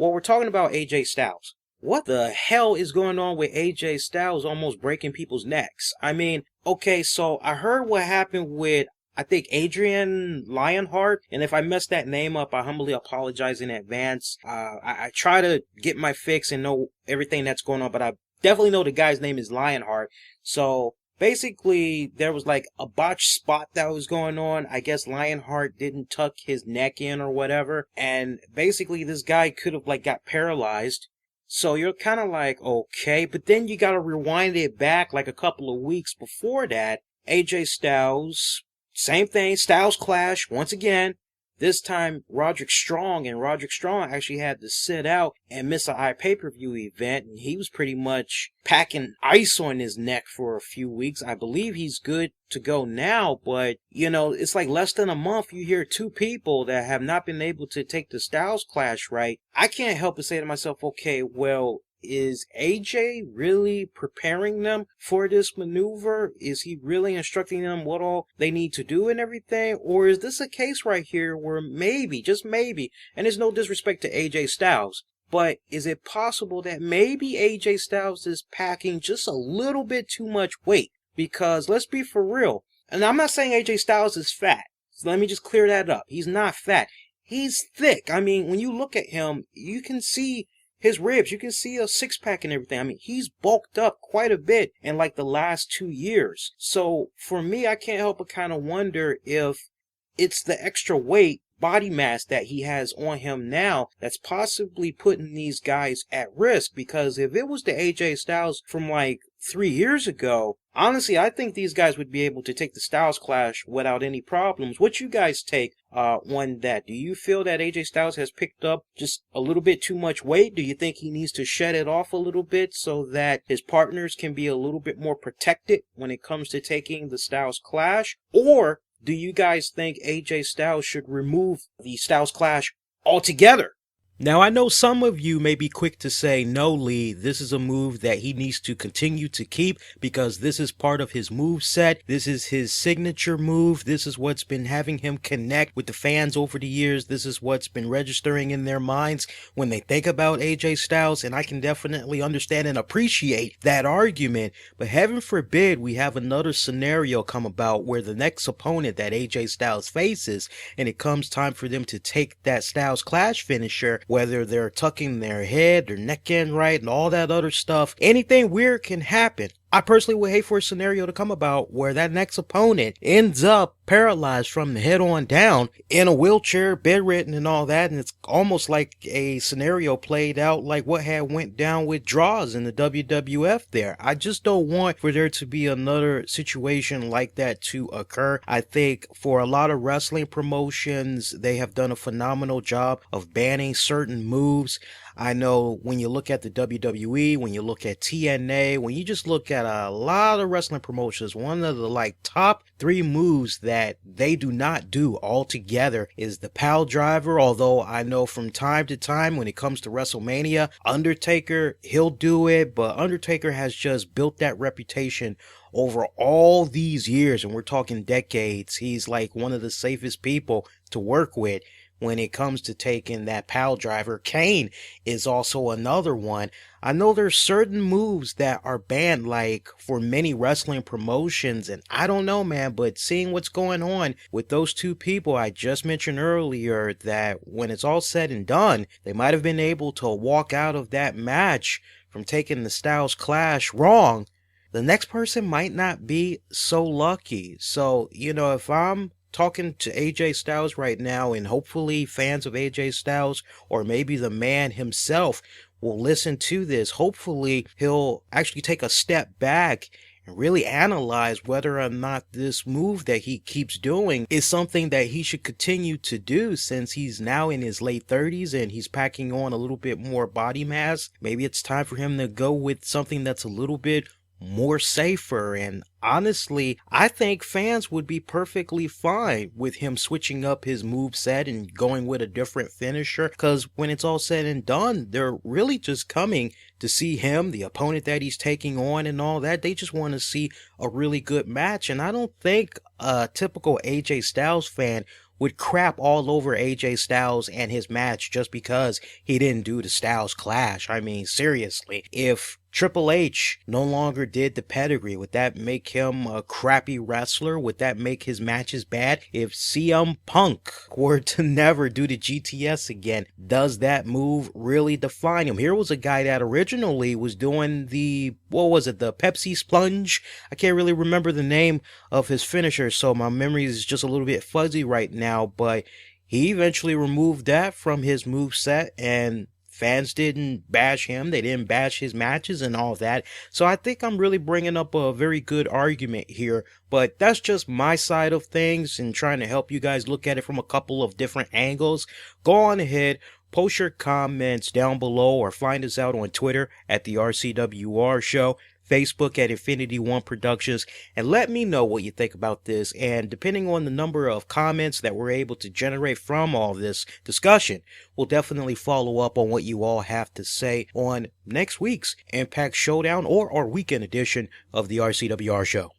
Well, we're talking about AJ Styles. What the hell is going on with AJ Styles almost breaking people's necks? I mean, okay, so I heard what happened with, I think, Adrian Lionheart, and if I messed that name up, I humbly apologize in advance. I try to get my fix and know everything that's going on, but I definitely know the guy's name is Lionheart. So basically, there was like a botched spot that was going on. I guess Lionheart didn't tuck his neck in or whatever, and basically this guy could have like got paralyzed. So you're kind of like, okay, but then you gotta rewind it back like a couple of weeks before that. AJ Styles, same thing, Styles clash once again. This time, Roderick Strong actually had to sit out and miss a pay-per-view event, and he was pretty much packing ice on his neck for a few weeks. I believe he's good to go now, but, you know, it's like less than a month you hear two people that have not been able to take the Styles clash right. I can't help but say to myself, okay, well, is AJ really preparing them for this maneuver? Is he really instructing them what all they need to do and everything? Or is this a case right here where maybe, just maybe, and there's no disrespect to AJ Styles, but is it possible that maybe AJ Styles is packing just a little bit too much weight? Because let's be for real, and I'm not saying AJ Styles is fat, so let me just clear that up. He's not fat. He's thick. I mean, when you look at him, you can see his ribs, you can see a six-pack and everything. I mean, he's bulked up quite a bit in like the last 2 years. So for me, I can't help but kind of wonder if it's the extra weight, body mass that he has on him now that's possibly putting these guys at risk. Because if it was the AJ Styles from like 3 years ago, honestly, I think these guys would be able to take the Styles clash without any problems. What you guys take on that? Do you feel that AJ Styles has picked up just a little bit too much weight? Do you think he needs to shed it off a little bit so that his partners can be a little bit more protected when it comes to taking the Styles clash? Or do you guys think AJ Styles should remove the Styles clash altogether? Now, I know some of you may be quick to say, no, Lee, this is a move that he needs to continue to keep because this is part of his move set. This is his signature move. This is what's been having him connect with the fans over the years. This is what's been registering in their minds when they think about AJ Styles, and I can definitely understand and appreciate that argument. But heaven forbid we have another scenario come about where the next opponent that AJ Styles faces, and it comes time for them to take that Styles clash finisher, whether they're tucking their head, their neck in right, and all that other stuff. Anything weird can happen. I personally would hate for a scenario to come about where that next opponent ends up paralyzed from the head on down in a wheelchair, bedridden and all that, and it's almost like a scenario played out like what had went down with Draws in the WWF there. I just don't want for there to be another situation like that to occur. I think for a lot of wrestling promotions, they have done a phenomenal job of banning certain moves. I know when you look at the WWE, when you look at TNA, when you just look at a lot of wrestling promotions, one of the like top 3 moves that they do not do altogether is the pile driver. Although I know from time to time when it comes to WrestleMania, Undertaker, he'll do it, but Undertaker has just built that reputation over all these years, and we're talking decades. He's like one of the safest people to work with when it comes to taking that pile driver. Kane is also another one. I know there's certain moves that are banned, like for many wrestling promotions, and I don't know, man, but seeing what's going on with those two people I just mentioned earlier, that when it's all said and done, they might have been able to walk out of that match from taking the Styles clash wrong. The next person might not be so lucky. So, you know, if I'm talking to AJ Styles right now, and hopefully fans of AJ Styles, or maybe the man himself, will listen to this, hopefully he'll actually take a step back and really analyze whether or not this move that he keeps doing is something that he should continue to do, since he's now in his late 30s and he's packing on a little bit more body mass. Maybe it's time for him to go with something that's a little bit more safer. And honestly, I think fans would be perfectly fine with him switching up his move set and going with a different finisher, because when it's all said and done, they're really just coming to see him, the opponent that he's taking on and all that. They just want to see a really good match, and I don't think a typical AJ Styles fan would crap all over AJ Styles and his match just because he didn't do the Styles Clash. I mean, seriously, if Triple H no longer did the pedigree, would that make him a crappy wrestler? Would that make his matches bad? If CM Punk were to never do the GTS again, does that move really define him? Here was a guy that originally was doing the, what was it, the Pepsi Splunge? I can't really remember the name of his finisher, so my memory is just a little bit fuzzy right now, but he eventually removed that from his moveset, and fans didn't bash him. They didn't bash his matches and all that. So I think I'm really bringing up a very good argument here. But that's just my side of things and trying to help you guys look at it from a couple of different angles. Go on ahead, post your comments down below, or find us out on Twitter at the RCWR Show, Facebook at Infinity One Productions, and let me know what you think about this. And depending on the number of comments that we're able to generate from all this discussion, we'll definitely follow up on what you all have to say on next week's Impact Showdown or our weekend edition of the RCWR Show.